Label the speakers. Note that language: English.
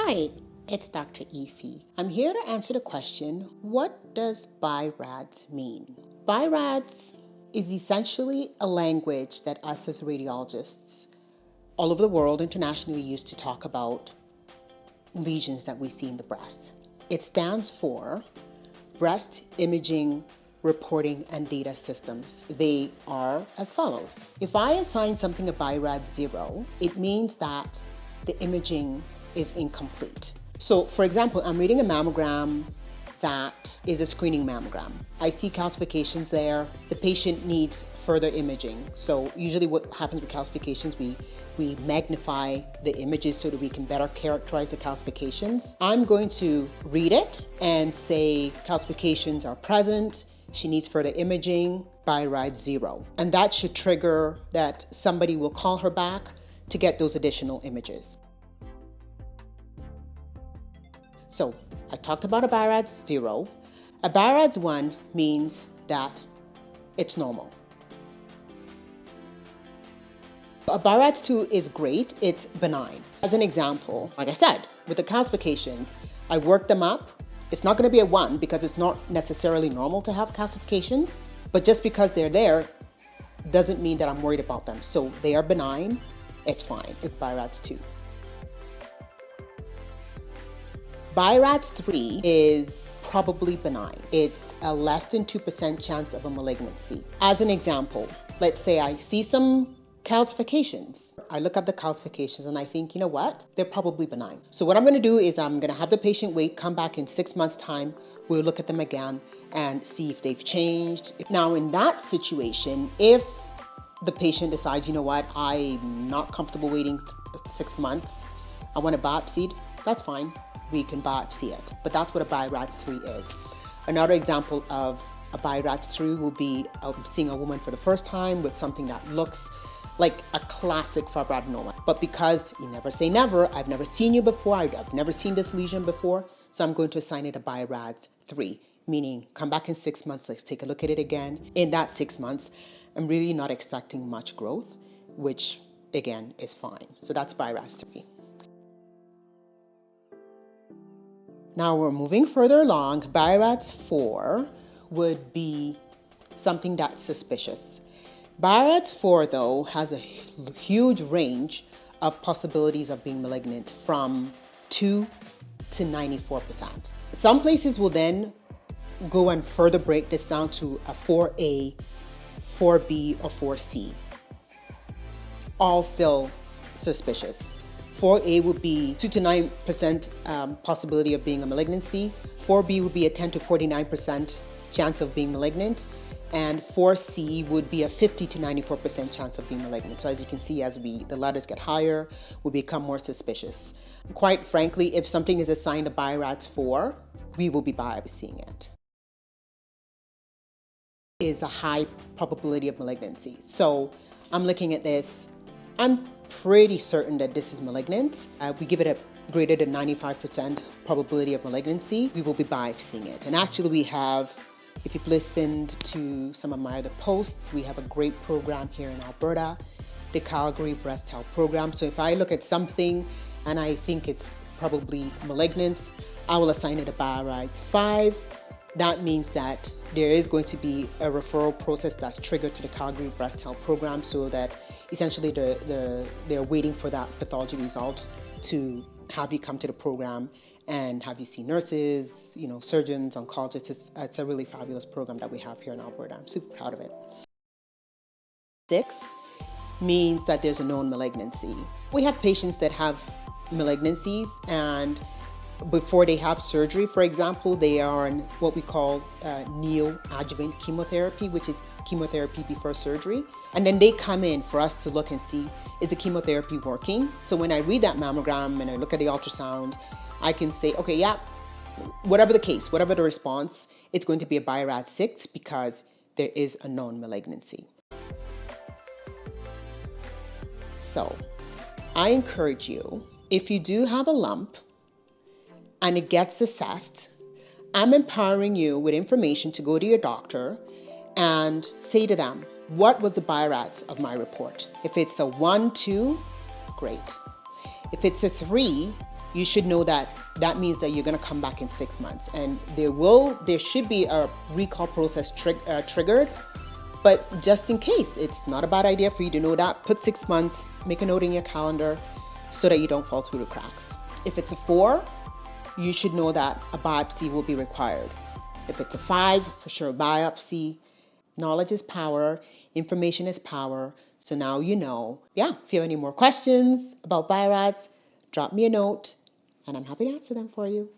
Speaker 1: Hi, it's Dr. Efi. I'm here to answer the question, what does BIRADS mean? BIRADS is essentially a language that us as radiologists all over the world internationally use to talk about lesions that we see in the breast. It stands for Breast Imaging Reporting and Data Systems. They are as follows. If I assign something a BIRAD 0, it means that the imaging is incomplete. So for example, I'm reading a mammogram that is a screening mammogram. I see calcifications there. The patient needs further imaging. So usually what happens with calcifications, we magnify the images so that we can better characterize the calcifications. I'm going to read it and say calcifications are present. She needs further imaging, BIRAD 0. And that should trigger that somebody will call her back to get those additional images. So I talked about a BIRAD 0. A BIRAD 1 means that it's normal. A BIRAD 2 is great, it's benign. As an example, like I said, with the calcifications, I worked them up. It's not going to be a 1 because it's not necessarily normal to have calcifications, but just because they're there doesn't mean that I'm worried about them. So they are benign, it's fine. It's BIRAD 2. BIRAD 3 is probably benign. It's a less than 2% chance of a malignancy. As an example, let's say I see some calcifications. I look at the calcifications and I think, you know what? They're probably benign. So what I'm going to do is I'm going to have the patient wait, come back in 6 months' time. We'll look at them again and see if they've changed. Now in that situation, if the patient decides, you know what, I'm not comfortable waiting 6 months, I want to biopsy, that's fine. We can biopsy it. But that's what a BIRAD 3 is. Another example of a BIRAD 3 will be seeing a woman for the first time with something that looks like a classic fibroadenoma. But because you never say never, I've never seen you before, I've never seen this lesion before, so I'm going to assign it a BIRAD 3, meaning come back in 6 months, let's take a look at it again. In that 6 months, I'm really not expecting much growth, which again is fine. So that's BIRAD 3. Now we're moving further along. BIRAD 4 would be something that's suspicious. BIRAD 4 though has a huge range of possibilities of being malignant from 2 to 94%. Some places will then go and further break this down to a 4A, 4B, or 4C. All still suspicious. 4A would be 2 to 9% possibility of being a malignancy. 4B would be a 10 to 49% chance of being malignant. And 4C would be a 50 to 94% chance of being malignant. So as you can see, as the letters get higher, we become more suspicious. Quite frankly, if something is assigned a BIRAD 4, we will be biopsying it. Is a high probability of malignancy. So I'm looking at this. I'm pretty certain that this is malignant. We give it a greater than 95% probability of malignancy. We will be biopsying it. And actually we have, if you've listened to some of my other posts, we have a great program here in Alberta, the Calgary Breast Health Program. So if I look at something and I think it's probably malignant, I will assign it a BIRAD 5. That means that there is going to be a referral process that's triggered to the Calgary Breast Health Program so that essentially they're waiting for that pathology result to have you come to the program and have you see nurses, surgeons, oncologists. It's a really fabulous program that we have here in Alberta. I'm super proud of it. 6 means that there's a known malignancy. We have patients that have malignancies and before they have surgery, for example, they are on what we call neoadjuvant chemotherapy, which is chemotherapy before surgery. And then they come in for us to look and see, is the chemotherapy working? So when I read that mammogram and I look at the ultrasound, I can say, okay, yeah, whatever the case, whatever the response, it's going to be a BIRAD 6 because there is a known malignancy. So I encourage you, if you do have a lump and it gets assessed, I'm empowering you with information to go to your doctor and say to them, what was the BIRADs of my report? If it's a 1, 2, great. If it's a 3, you should know that that means that you're going to come back in 6 months, and there should be a recall process triggered. But just in case, it's not a bad idea for you to know that. Put 6 months, make a note in your calendar so that you don't fall through the cracks. If it's a 4, you should know that a biopsy will be required. If it's a 5, for sure, biopsy. Knowledge is power, information is power. So now you know. Yeah, if you have any more questions about BIRADs, drop me a note and I'm happy to answer them for you.